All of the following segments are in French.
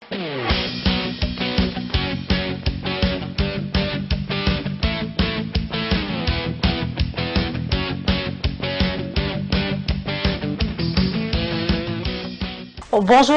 Bonjour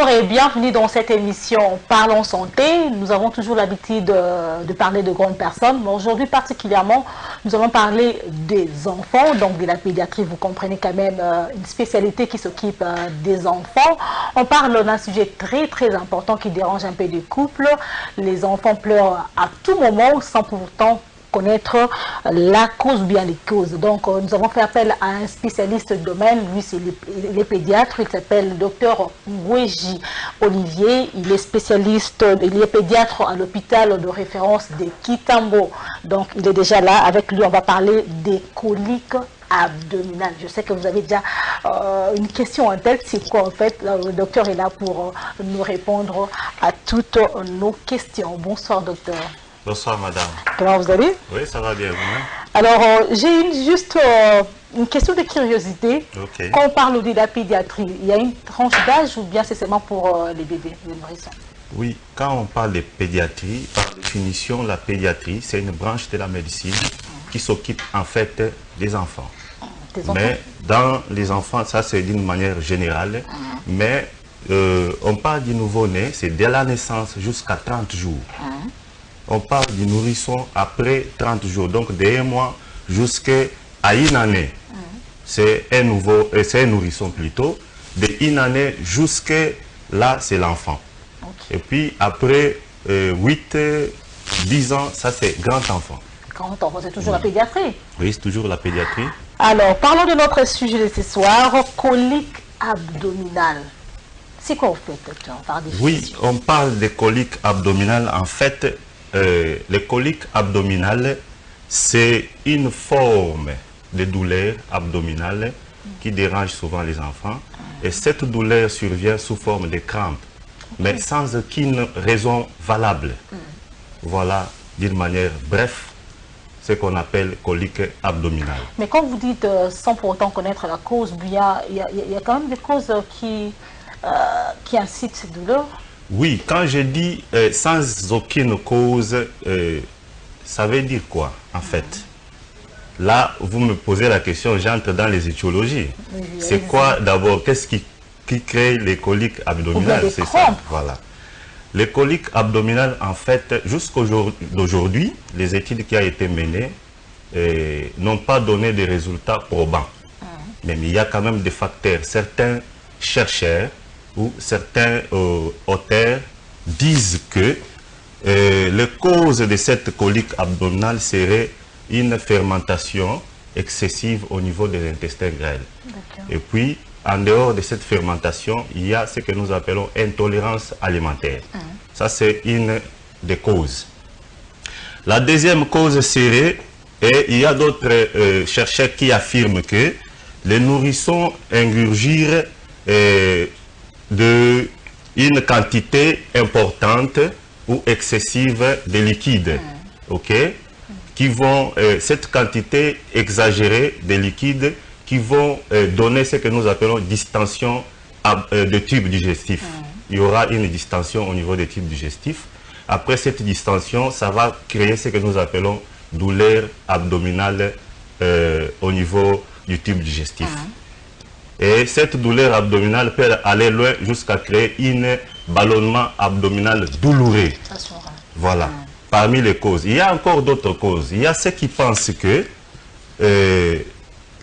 et bienvenue dans cette émission Parlons Santé. Nous avons toujours l'habitude de parler de grandes personnes, mais aujourd'hui particulièrement, nous allons parler des enfants, donc de la pédiatrie. Vous comprenez quand même une spécialité qui s'occupe des enfants. On parle d'un sujet très important qui dérange un peu les couples. Les enfants pleurent à tout moment sans pourtant connaître la cause ou bien les causes. Donc, nous avons fait appel à un spécialiste de domaine, lui c'est les pédiatres, il s'appelle le docteur Ngweji Olivier, il est spécialiste, il est pédiatre à l'hôpital de référence de Kitambo. Donc, il est déjà là, avec lui on va parler des coliques abdominales. Je sais que vous avez déjà une question en tête, c'est quoi en fait? Le docteur est là pour nous répondre à toutes nos questions. Bonsoir docteur. Bonsoir madame. Comment vous allez? Oui, ça va bien vous-même. Alors, j'ai juste une question de curiosité. Okay. Quand on parle de la pédiatrie, il y a une tranche d'âge ou bien c'est seulement pour les bébés, les nourrissons? Oui, quand on parle de pédiatrie, par définition, la pédiatrie, c'est une branche de la médecine qui s'occupe en fait des enfants. Mais dans les enfants, ça c'est d'une manière générale, mais on parle du nouveau-né, c'est dès la naissance jusqu'à 30 jours. On parle du nourrisson après 30 jours, donc de 1 mois jusqu'à une année. C'est un nourrisson plutôt. De une année jusqu'à là, c'est l'enfant. Okay. Et puis après 8, 10 ans, ça c'est grand enfant. Grand enfant, c'est toujours la pédiatrie? Oui, c'est toujours la pédiatrie. Alors, parlons de notre sujet de ce soir, colique abdominale. C'est quoi en fait, docteur? Oui, on parle de colique abdominale. En fait, les coliques abdominales, c'est une forme de douleur abdominale qui dérange souvent les enfants. Et cette douleur survient sous forme de crampes, mais sans aucune raison valable. Voilà, d'une manière bref, ce qu'on appelle colique abdominale. Mais quand vous dites sans pour autant connaître la cause, il y a quand même des causes qui incitent cette douleur? Oui, quand je dis sans aucune cause, ça veut dire quoi en fait? Là, vous me posez la question, j'entre dans les étiologies. Oui, c'est quoi d'abord? Qu'est-ce qui crée les coliques abdominales? C'est ça, voilà. Les coliques abdominales, en fait, jusqu'aujourd'hui, les études qui ont été menées n'ont pas donné des résultats probants. Mais il y a quand même des facteurs. Certains chercheurs où certains auteurs disent que les causes de cette colique abdominale seraient une fermentation excessive au niveau de l'intestin grêle. Et puis, en dehors de cette fermentation, il y a ce que nous appelons intolérance alimentaire. Ça, c'est une des causes. La deuxième cause serait, et il y a d'autres chercheurs qui affirment que les nourrissons ingurgirent une quantité importante ou excessive de liquide, qui vont, cette quantité exagérée de liquide qui vont donner ce que nous appelons distension de tube digestif. Il y aura une distension au niveau des tubes digestifs. Après cette distension, ça va créer ce que nous appelons douleur abdominale au niveau du tube digestif. Et cette douleur abdominale peut aller loin jusqu'à créer un ballonnement abdominal douloureux. Voilà, parmi les causes. Il y a encore d'autres causes. Il y a ceux qui pensent que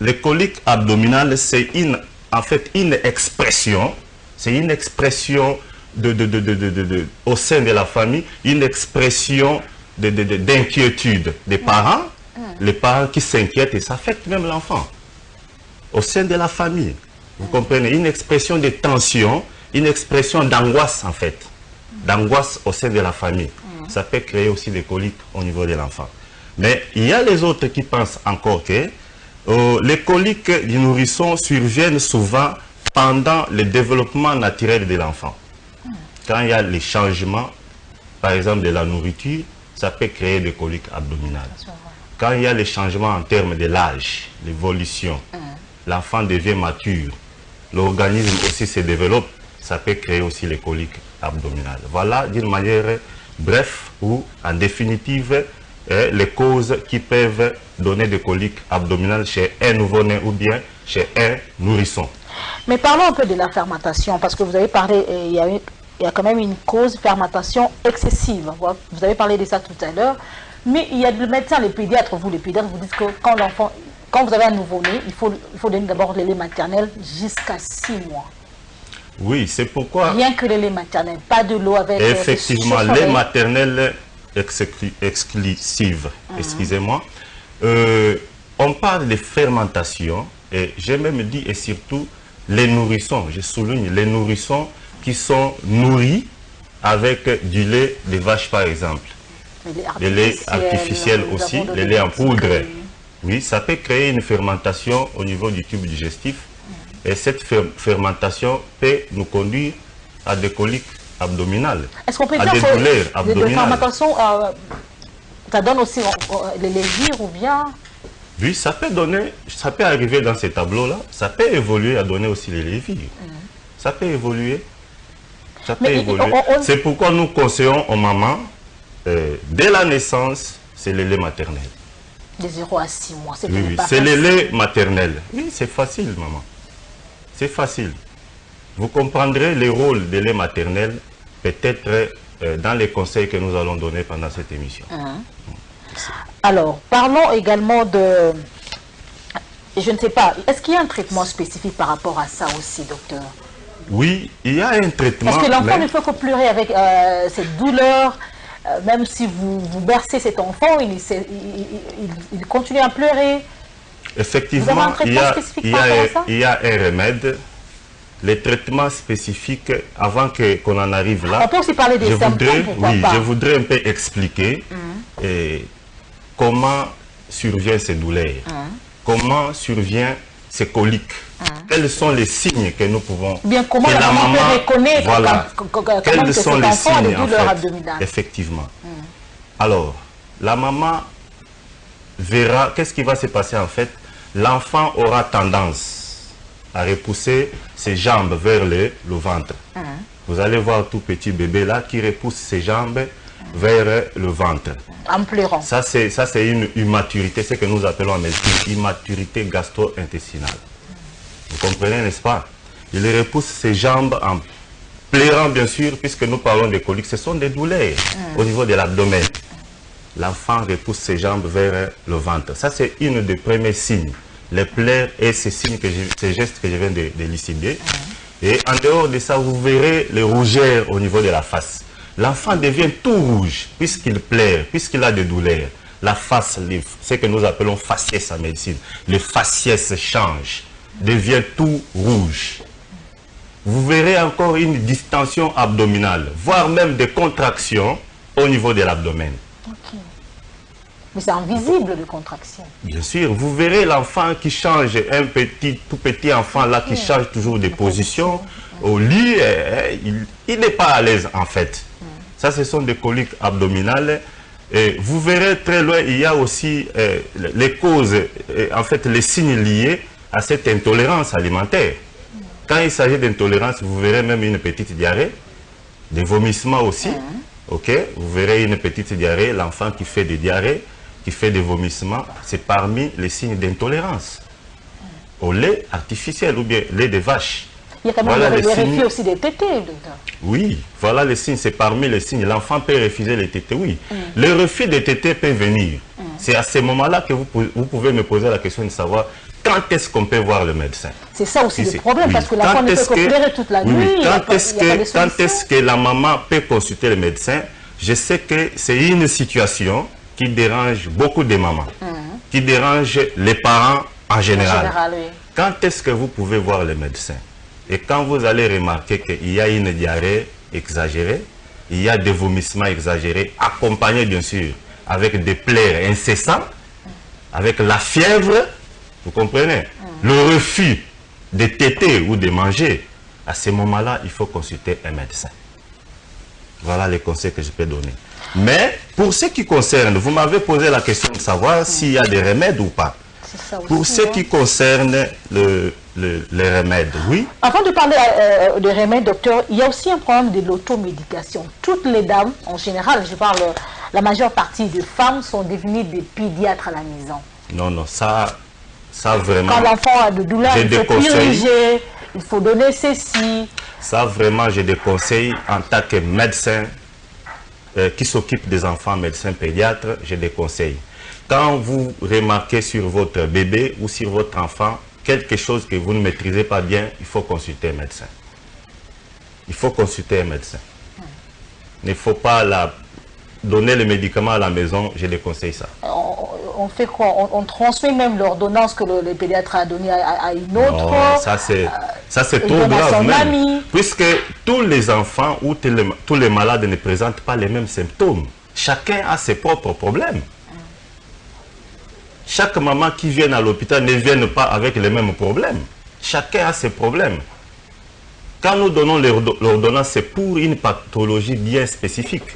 les coliques abdominales, c'est en fait une expression, c'est une expression au sein de la famille, une expression d'inquiétude des parents, les parents qui s'inquiètent et ça affecte même l'enfant. Au sein de la famille. Vous comprenez? Une expression de tension, une expression d'angoisse en fait. D'angoisse au sein de la famille. Ça peut créer aussi des coliques au niveau de l'enfant. Mais il y a les autres qui pensent encore que les coliques du nourrisson surviennent souvent pendant le développement naturel de l'enfant. Quand il y a les changements, par exemple de la nourriture, ça peut créer des coliques abdominales. Quand il y a les changements en termes de l'âge, l'évolution, l'enfant devient mature, l'organisme aussi se développe, ça peut créer aussi les coliques abdominale. Voilà d'une manière bref ou en définitive les causes qui peuvent donner des coliques abdominales chez un nouveau-né ou bien chez un nourrisson. Mais parlons un peu de la fermentation, parce que vous avez parlé, il y a quand même une cause, fermentation excessive. Vous avez parlé de ça tout à l'heure. Mais il y a le médecin, les pédiatres, vous les pédiatres, vous dites que quand vous avez un nouveau-né, il faut donner d'abord le lait maternel jusqu'à 6 mois. Oui, c'est pourquoi... Rien que le lait maternel, pas de l'eau avec... Effectivement, lait maternel exclusif, excusez-moi. On parle de fermentation, et j'ai même dit, et surtout, les nourrissons, je souligne, les nourrissons qui sont nourris avec du lait de vache, par exemple. Les laits artificiels aussi, les laits en poudre. Oui, ça peut créer une fermentation au niveau du tube digestif. Et cette fermentation peut nous conduire à des coliques abdominales. Est-ce qu'on peut dire des douleurs abdominales. De fermentation, ça donne aussi les lévires ou bien... Oui, ça peut arriver dans ces tableaux-là. Ça peut évoluer à donner aussi les lévires. Ça peut évoluer. Ça peut évoluer. C'est pourquoi nous conseillons aux mamans, dès la naissance, c'est le lait maternel. De 0 à 6 mois, c'est oui, c'est le lait maternel. Oui, c'est facile, maman. C'est facile. Vous comprendrez le rôle de lait maternel, peut-être dans les conseils que nous allons donner pendant cette émission. Alors, parlons également de... Je ne sais pas, est-ce qu'il y a un traitement spécifique par rapport à ça aussi, docteur? Oui, il y a un traitement. Parce que l'enfant ne peut que pleurer avec cette douleur. Même si vous bercez cet enfant, il continue à pleurer. Effectivement, il y a un remède. Les traitements spécifiques, avant qu'on en arrive là, on peut aussi parler des symptômes, je voudrais un peu expliquer comment surviennent ces douleurs, comment surviennent ces coliques. Quels sont les signes que nous pouvons... Bien, comment la maman peut reconnaître voilà, quels sont les signes, en fait, abdominales. Effectivement. Alors, la maman verra, qu'est-ce qui va se passer en fait? L'enfant aura tendance à repousser ses jambes vers le ventre. Vous allez voir tout petit bébé là qui repousse ses jambes vers le ventre. En pleurant. Ça, c'est une immaturité, ce que nous appelons en médecine, immaturité gastro-intestinale. Vous comprenez, n'est-ce pas? Il repousse ses jambes en pleurant, bien sûr, puisque nous parlons de coliques. Ce sont des douleurs au niveau de l'abdomen. L'enfant repousse ses jambes vers le ventre. Ça, c'est une des premiers signes. Les pleurs et ces signes, ces gestes que je viens d'élucider. Et en dehors de ça, vous verrez les rougeurs au niveau de la face. L'enfant devient tout rouge, puisqu'il pleure, puisqu'il a des douleurs. La face, ce que nous appelons faciès en médecine, le faciès change, devient tout rouge. Vous verrez encore une distension abdominale, voire même des contractions au niveau de l'abdomen. Mais c'est invisible, les contractions. Bien sûr, vous verrez l'enfant qui change, tout petit enfant là qui change toujours de position au lit, il n'est pas à l'aise en fait. Ça, ce sont des coliques abdominales. Et vous verrez très loin, il y a aussi les causes, en fait les signes liés à cette intolérance alimentaire. Quand il s'agit d'intolérance, vous verrez même une petite diarrhée, des vomissements aussi. Ok, vous verrez une petite diarrhée, l'enfant qui fait des diarrhées, qui fait des vomissements, c'est parmi les signes d'intolérance au lait artificiel ou bien lait de vache. Il y a quand même le refus aussi des tétés. Oui, voilà les signes, c'est parmi les signes. L'enfant peut refuser les tétés, oui. Le refus des tétés peut venir. C'est à ce moment-là que vous pouvez me poser la question de savoir quand est-ce qu'on peut voir le médecin. C'est ça aussi le problème, parce que l'enfant ne peut que pleurer toute la nuit. Quand est-ce que la maman peut consulter le médecin? Je sais que c'est une situation qui dérange beaucoup de mamans, qui dérange les parents en général. Quand est-ce que vous pouvez voir le médecin? Et quand vous allez remarquer qu'il y a une diarrhée exagérée, il y a des vomissements exagérés, accompagnés bien sûr avec des pleurs incessants, avec la fièvre, vous comprenez? Le refus de téter ou de manger, à ce moment-là, il faut consulter un médecin. Voilà les conseils que je peux donner. Mais pour ce qui concerne, vous m'avez posé la question de savoir s'il y a des remèdes ou pas. Pour ce qui concerne les remèdes, oui. Avant de parler des remèdes, docteur, il y a aussi un problème de l'automédication. Toutes les dames, en général, je parle, la majeure partie des femmes sont devenues des pédiatres à la maison. Non, non, ça vraiment... Quand l'enfant a de douleurs, il faut purger, il faut donner ceci. Ça, vraiment, j'ai des conseils en tant que médecin qui s'occupe des enfants, médecin pédiatre, j'ai des conseils. Quand vous remarquez sur votre bébé ou sur votre enfant quelque chose que vous ne maîtrisez pas bien, il faut consulter un médecin. Il faut consulter un médecin. Il ne faut pas donner les médicaments à la maison, je déconseille ça. On fait quoi? On transmet même l'ordonnance que le pédiatre a donnée à une autre. Non, ça c'est trop grave même. Puisque tous les enfants ou tous les malades ne présentent pas les mêmes symptômes. Chacun a ses propres problèmes. Chaque maman qui vient à l'hôpital ne vient pas avec les mêmes problèmes. Chacun a ses problèmes. Quand nous donnons l'ordonnance, c'est pour une pathologie bien spécifique.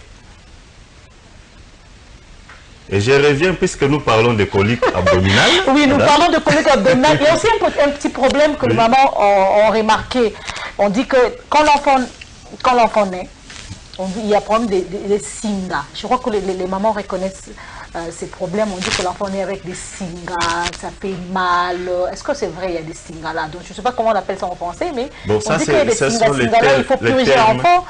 Et je reviens puisque nous parlons de coliques abdominales. Oui, nous parlons de coliques abdominales. Il y a aussi un petit problème que les mamans ont remarqué. On dit que quand l'enfant naît, il y a un problème des singas. Je crois que les mamans reconnaissent ces problèmes. On dit que l'enfant naît avec des singas, ça fait mal. Est-ce que c'est vrai, il y a des singas là? Donc, je ne sais pas comment on appelle ça en français, mais bon, on dit qu'il y a des singas là, il faut purger l'enfant.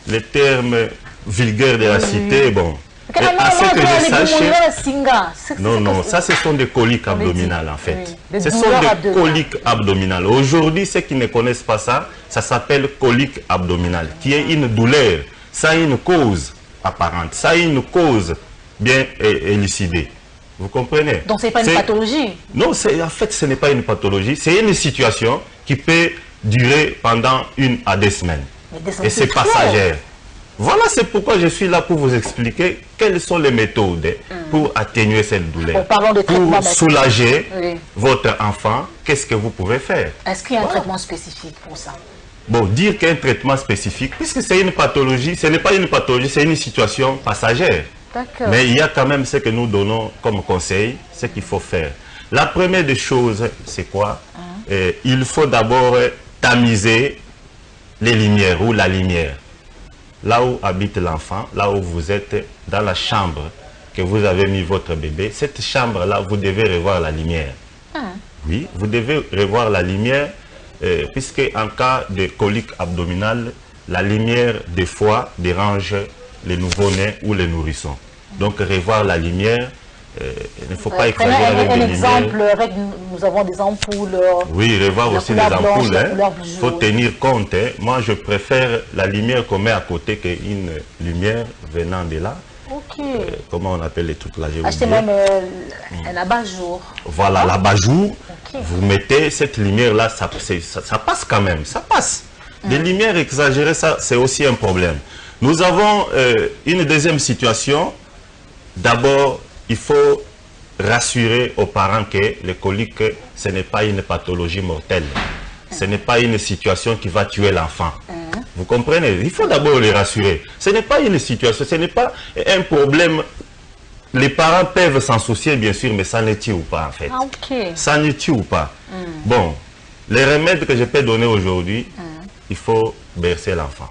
Les termes vulgaires de la cité, bon. Et à ce que je sache, non, ça ce sont des coliques abdominales en fait. Oui, ce sont des coliques abdominales. Aujourd'hui, ceux qui ne connaissent pas ça, ça s'appelle colique abdominale, qui est une douleur. Ça a une cause apparente, ça a une cause bien élucidée. Vous comprenez? Donc ce n'est pas une pathologie? Non, en fait ce n'est pas une pathologie, c'est une situation qui peut durer pendant 1 à 2 semaines. Et c'est passager. Voilà, c'est pourquoi je suis là pour vous expliquer quelles sont les méthodes pour atténuer cette douleur. Pour soulager votre enfant, qu'est-ce que vous pouvez faire? Est-ce qu'il y a un traitement spécifique pour ça? Bon, dire qu'un traitement spécifique, puisque c'est une pathologie, ce n'est pas une pathologie, c'est une situation passagère. Mais il y a quand même ce que nous donnons comme conseil, ce qu'il faut faire. La première des choses, c'est quoi? Il faut d'abord tamiser les lumières ou la lumière. Là où habite l'enfant, là où vous êtes, dans la chambre que vous avez mis votre bébé, cette chambre-là, vous devez revoir la lumière. Oui, vous devez revoir la lumière, puisque en cas de colique abdominale, la lumière, des fois, dérange les nouveau-nés ou les nourrissons. Donc, revoir la lumière, il ne faut pas exagérer avec des exemple, nous avons des ampoules. Oui, revoir aussi les ampoules. Il faut tenir compte. Moi, je préfère la lumière qu'on met à côté qu'une lumière venant de là. Comment on appelle les trucs là? Achetez même un abat-jour. Voilà, l'abat-jour. Vous mettez cette lumière-là, ça passe quand même. Ça passe. Les lumières exagérées, ça, c'est aussi un problème. Nous avons une deuxième situation. D'abord, il faut rassurer aux parents que les coliques, ce n'est pas une pathologie mortelle. Ce n'est pas une situation qui va tuer l'enfant. Vous comprenez? Il faut d'abord les rassurer. Ce n'est pas une situation, ce n'est pas un problème. Les parents peuvent s'en soucier, bien sûr, mais ça ne tue pas, en fait. Ça ne tue pas. Bon, les remèdes que je peux donner aujourd'hui, il faut bercer l'enfant.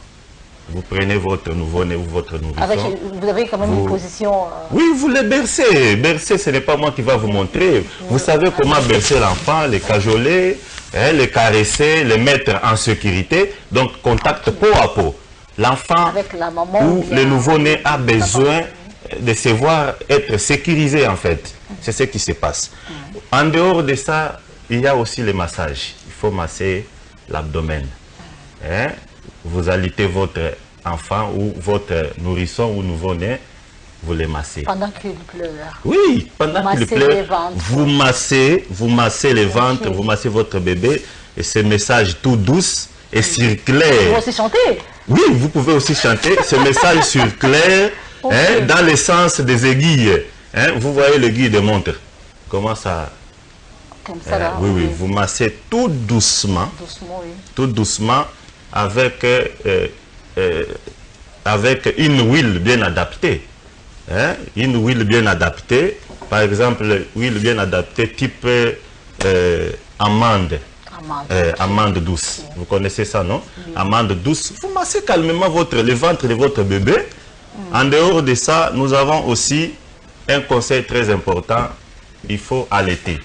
Vous prenez votre nouveau-né ou votre nourrisson. Vous avez quand même une position... Oui, vous le bercez. Bercer, ce n'est pas moi qui va vous montrer. Vous savez comment bercer l'enfant, les cajoler, les caresser, les mettre en sécurité. Donc, contact peau à peau. L'enfant ou le nouveau-né a besoin de se voir être sécurisé, en fait. C'est ce qui se passe. En dehors de ça, il y a aussi le massage. Il faut masser l'abdomen. Vous alitez votre enfant ou votre nourrisson ou nouveau-né, vous les massez. Pendant qu'il pleure. Oui, pendant qu'il pleure, vous massez les ventres, vous massez votre bébé, et ce message tout douce et circulaire. Vous pouvez aussi chanter. Oui, vous pouvez aussi chanter. Ce message circulaire, dans le sens des aiguilles. Vous voyez l'aiguille de montre. Comment ça... Comme ça là. Oui, vous massez tout doucement. Tout doucement. Avec une huile bien adaptée. Une huile bien adaptée. Par exemple, huile bien adaptée type amande. Amande douce. Vous connaissez ça, non? Oui. Amande douce. Vous massez calmement le ventre de votre bébé. En dehors de ça, nous avons aussi un conseil très important. Il faut allaiter.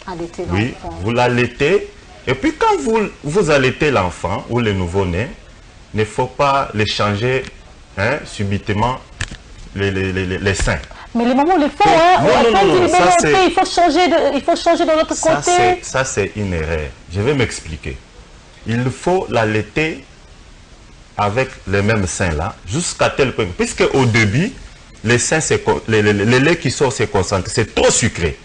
Allaiter l'enfant. Oui, vous l'allaitez. Et puis quand vous allaitez l'enfant ou le nouveau-né, il ne faut pas les changer subitement les seins. Mais les mamans le font, hein? Non, ça, il faut changer de l'autre côté. Ça, c'est une erreur. Je vais m'expliquer. Il faut l'allaiter avec les mêmes seins là, jusqu'à tel point. Puisque au début, les seins, le lait qui sort, c'est concentré. C'est trop sucré.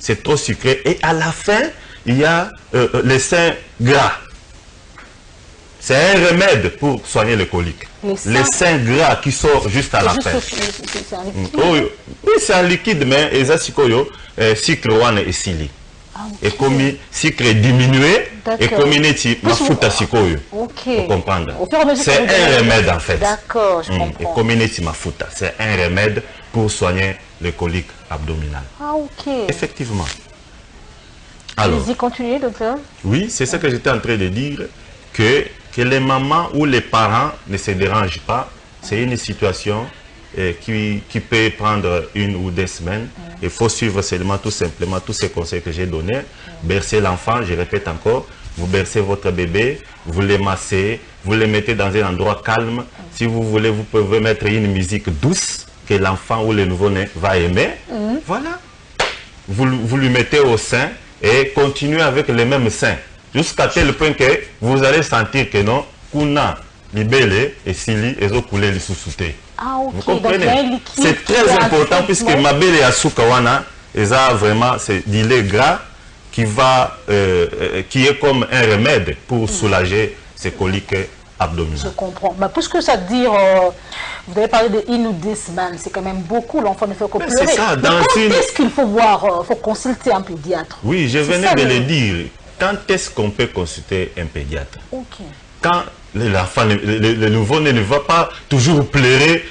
C'est trop sucré. Et à la fin, il y a les seins gras. C'est un remède pour soigner le colique. Les seins gras qui sortent juste à la fin. Oui, c'est un liquide, mais les sucre et sili. Et comme sucre diminué, et comme il mafuta sikoyo. Vous comprenez? C'est un remède en fait. D'accord, je comprends. Et comme il mafuta, c'est un remède pour soigner le colique abdominal. Ah, ok. Effectivement. Alors, allez-y, continuez, docteur. Oui, c'est ce que j'étais en train de dire, que les mamans ou les parents ne se dérangent pas. C'est une situation qui peut prendre 1 ou 2 semaines. Il faut suivre seulement tout simplement tous ces conseils que j'ai donnés. Bercer l'enfant, je répète encore, vous bercez votre bébé, vous le massez, vous le mettez dans un endroit calme. Si vous voulez, vous pouvez mettre une musique douce que l'enfant ou le nouveau-né va aimer. Voilà. Vous lui mettez au sein et continuez avec les mêmes seins. Jusqu'à tel point que vous allez sentir que non, kuna, libellé et sili, et zo coulé les sous-soutés. Ah, ok. Vous comprenez? C'est très important puisque ma belle et asukawana, vraiment, c'est du lait gras qui est comme un remède pour soulager ces coliques abdominales. Je comprends. Mais puisque ça dit, vous avez parlé de 1 ou 2 semaines, c'est quand même beaucoup, l'enfant ne fait que pleurer. C'est ça. Est-ce qu'il faut voir, faut consulter un pédiatre? Oui, je venais de le dire. Quand est-ce qu'on peut consulter un pédiatre? Quand le nouveau-né ne va pas toujours pleurer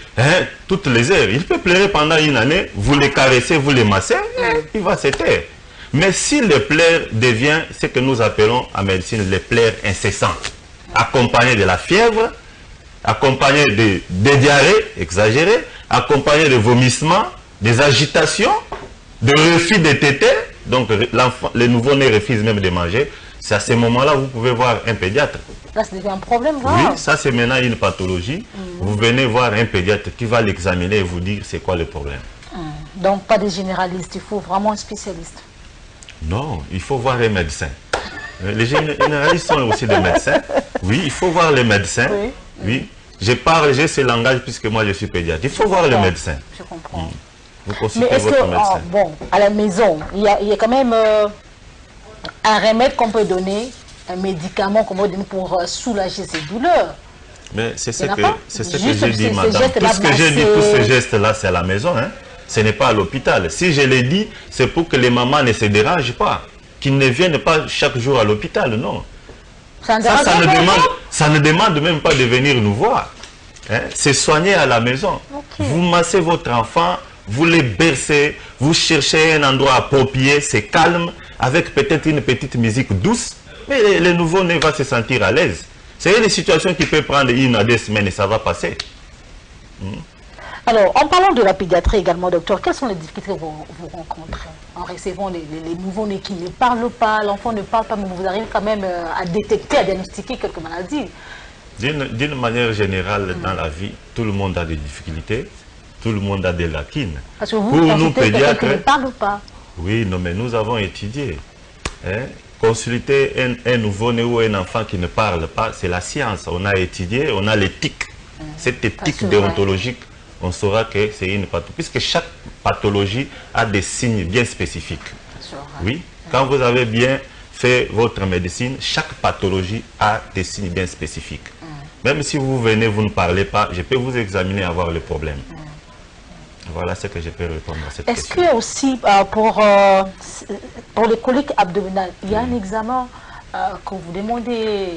toutes les heures. Il peut pleurer pendant 1 année, vous les caressez, vous les massez, il va se taire. Mais si le pleur devient ce que nous appelons en médecine les pleurs incessants, accompagné de la fièvre, accompagné de diarrhées exagérées, accompagné de vomissements, des agitations, de refus de téter, donc le nouveau-né refuse même de manger, c'est à ce moment-là que vous pouvez voir un pédiatre. Là, ça devient un problème, Oui, ça c'est maintenant une pathologie. Vous venez voir un pédiatre qui va l'examiner et vous dire c'est quoi le problème. Donc pas des généralistes, il faut vraiment un spécialiste. Non, il faut voir un médecin. Les généralistes sont aussi des médecins. Oui, il faut voir les médecins. Oui. J'ai ce langage puisque moi je suis pédiatre. Il faut voir le médecin. Je comprends. Vous consultez votre médecin. Bon, à la maison, il y a quand même un remède qu'on peut donner, un médicament qu'on peut donner pour soulager ces douleurs. Mais c'est ce que j'ai dit, madame. Tout ce que j'ai dit, tous ces gestes-là, c'est à la maison. Ce n'est pas à l'hôpital. Si je l'ai dit, c'est pour que les mamans ne se dérangent pas. Qu'ils ne viennent pas chaque jour à l'hôpital, non. Ça ne demande même pas de venir nous voir. C'est soigner à la maison. Vous massez votre enfant, vous les bercez, vous cherchez un endroit approprié, c'est calme, avec peut-être une petite musique douce, mais le nouveau-né va se sentir à l'aise. C'est une situation qui peut prendre 1 à 2 semaines et ça va passer. Alors, en parlant de la pédiatrie également, docteur, quelles sont les difficultés que vous rencontrez en recevant les nouveau-nés qui ne parlent pas, l'enfant ne parle pas, mais vous arrivez quand même à détecter, à diagnostiquer quelques maladies? D'une manière générale, dans la vie, tout le monde a des difficultés, tout le monde a des lacunes. Parce que vous, nous pédiatres, qui ne parle pas. Oui, non, mais nous avons étudié. Consulter un nouveau-né ou un enfant qui ne parle pas, c'est la science. On a étudié, on a l'éthique. Cette éthique déontologique, on saura que c'est une pathologie. Puisque chaque pathologie a des signes bien spécifiques. Oui, quand vous avez bien fait votre médecine, chaque pathologie a des signes bien spécifiques. Même si vous venez, vous ne parlez pas, je peux vous examiner et avoir le problème. Voilà ce que je peux répondre à cette question. Est-ce que aussi pour les coliques abdominales, il y a un examen que vous demandez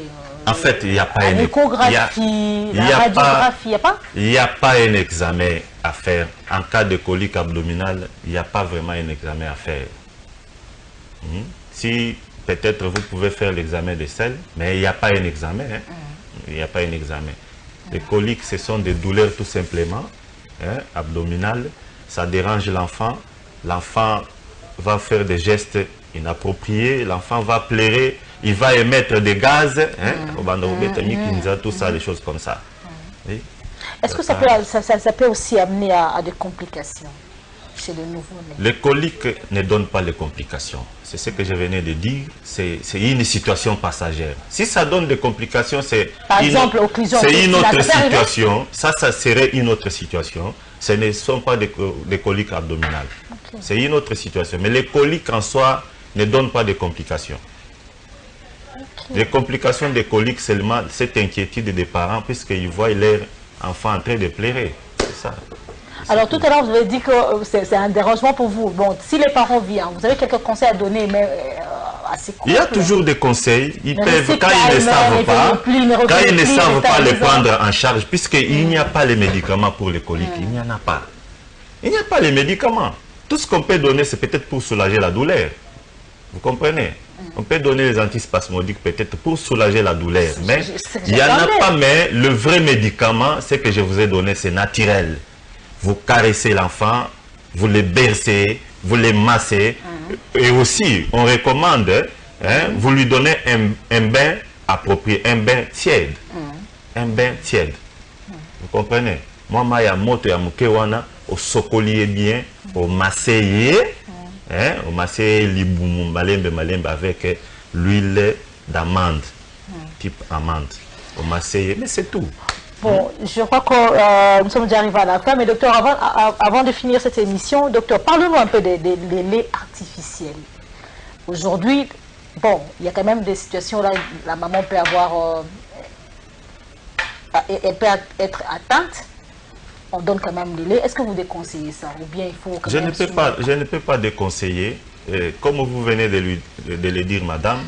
en fait, il n'y a pas une échographie, la radiographie, il n'y a pas? Il n'y a pas un examen à faire. En cas de colique abdominale, il n'y a pas vraiment un examen à faire. Si peut-être vous pouvez faire l'examen de sel, mais il n'y a pas un examen. Hein. Il n'y a pas un examen. Les coliques, ce sont des douleurs tout simplement, hein, abdominales. Ça dérange l'enfant. L'enfant va faire des gestes inappropriés. L'enfant va pleurer. Il va émettre des gaz. Hein, tout ça, des choses comme ça. Oui. Est-ce que ça peut aussi amener à des complications chez le nouveau-né? Les coliques ne donnent pas les complications. C'est ce que je venais de dire. C'est une situation passagère. Si ça donne des complications, c'est une autre situation. Ça serait une autre situation. Ce ne sont pas des coliques abdominales. Okay. C'est une autre situation. Mais les coliques en soi ne donnent pas de complications. Okay. Les complications des coliques, seulement cette inquiétude des parents, puisqu'ils voient leur enfant en train de pleurer. C'est ça. Alors tout à l'heure, vous avez dit que c'est un dérangement pour vous. Bon, si les parents viennent, vous avez quelques conseils à donner, mais assez courts. Il y a toujours des conseils. Ils peuvent, quand ils ne savent pas, les prendre en charge, puisqu'il n'y a pas les médicaments pour les coliques. Il n'y en a pas. Il n'y a pas les médicaments. Tout ce qu'on peut donner, c'est peut-être pour soulager la douleur. Vous comprenez? On peut donner les antispasmodiques peut-être pour soulager la douleur. Mais il n'y en a pas, mais le vrai médicament, ce que je vous ai donné, c'est naturel. Vous caressez l'enfant, vous le bercez, vous le massez. Et aussi, on recommande, hein, vous lui donnez un bain approprié, un bain tiède. Un bain tiède. Vous comprenez? Moi, je suis moto ya mukewana, au sokolier bien, au massé, hein, au massé liboumou malembe avec l'huile d'amande, type amande. Au massé, mais c'est tout. Bon, je crois que nous sommes déjà arrivés à la fin, mais docteur, avant de finir cette émission, docteur, parlez-nous un peu des laits artificiels. Aujourd'hui, bon, il y a quand même des situations là, la maman peut avoir, elle peut être atteinte, on donne quand même les laits. Est-ce que vous déconseillez ça? Ou bien il faut quand même je ne peux pas déconseiller. Comme vous venez de le dire, madame,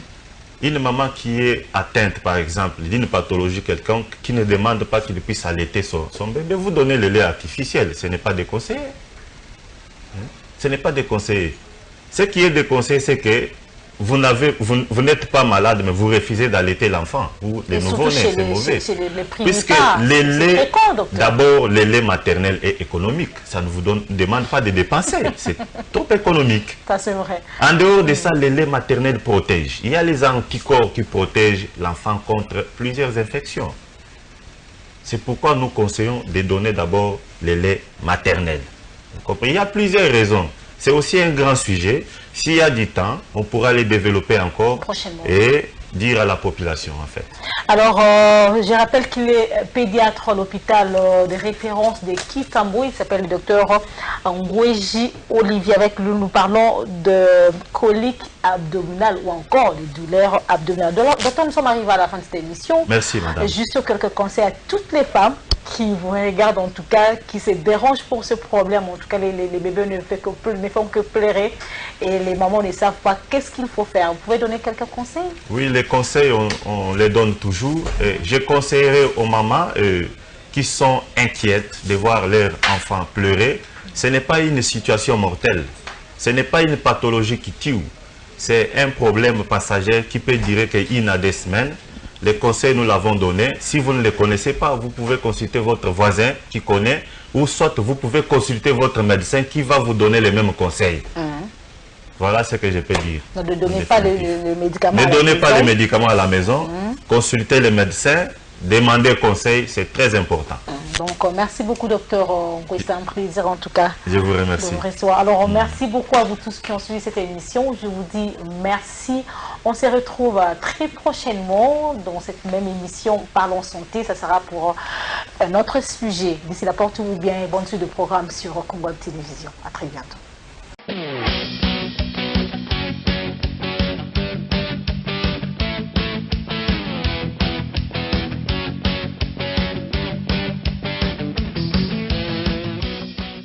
une maman qui est atteinte, par exemple, d'une pathologie quelconque, qui ne demande pas qu'il puisse allaiter son bébé, vous donnez le lait artificiel. Ce n'est pas déconseillé. Ce n'est pas déconseillé. Ce qui est déconseillé, c'est que vous n'êtes pas malade, mais vous refusez d'allaiter l'enfant. Ou les nouveau-nés, c'est mauvais. Puisque les laits, d'abord, le lait maternel est économique. Ça ne vous demande pas de dépenser. C'est trop économique. Ça, c'est vrai. En dehors de ça, le lait maternel protège. Il y a les anticorps qui protègent l'enfant contre plusieurs infections. C'est pourquoi nous conseillons de donner d'abord le lait maternel. Il y a plusieurs raisons. C'est aussi un grand sujet. S'il y a du temps, on pourra les développer encore et dire à la population, en fait. Alors, je rappelle qu'il est pédiatre à l'hôpital de référence de Kitambo. Il s'appelle le docteur Ngweji Olivier. Avec lui, nous parlons de coliques abdominales ou encore des douleurs abdominales. Docteur, nous sommes arrivés à la fin de cette émission. Merci, madame. Juste quelques conseils à toutes les femmes qui vous regardent, en tout cas, qui se dérangent pour ce problème. En tout cas, les bébés ne font que pleurer et les mamans ne savent pas qu'est-ce qu'il faut faire. Vous pouvez donner quelques conseils? Oui, les conseils, on les donne toujours. Je conseillerais aux mamans qui sont inquiètes de voir leur enfant pleurer. Ce n'est pas une situation mortelle. Ce n'est pas une pathologie qui tue. C'est un problème passager qui peut durer qu'une à 2 semaines. Les conseils, nous l'avons donné. Si vous ne les connaissez pas, vous pouvez consulter votre voisin qui connaît, ou soit vous pouvez consulter votre médecin qui va vous donner les mêmes conseils. Voilà ce que je peux dire. Donc, ne donnez pas les médicaments à la maison. Ne donnez pas les médicaments à la maison. Consultez les médecins. Demandez conseil, c'est très important. Donc, merci beaucoup, docteur. C'est un plaisir, en tout cas. Je vous remercie. Alors, merci beaucoup à vous tous qui ont suivi cette émission. Je vous dis merci. On se retrouve très prochainement dans cette même émission Parlons Santé. Ça sera pour un autre sujet. D'ici là, portez-vous bien et bonne suite de programme sur Congo Télévision. À très bientôt.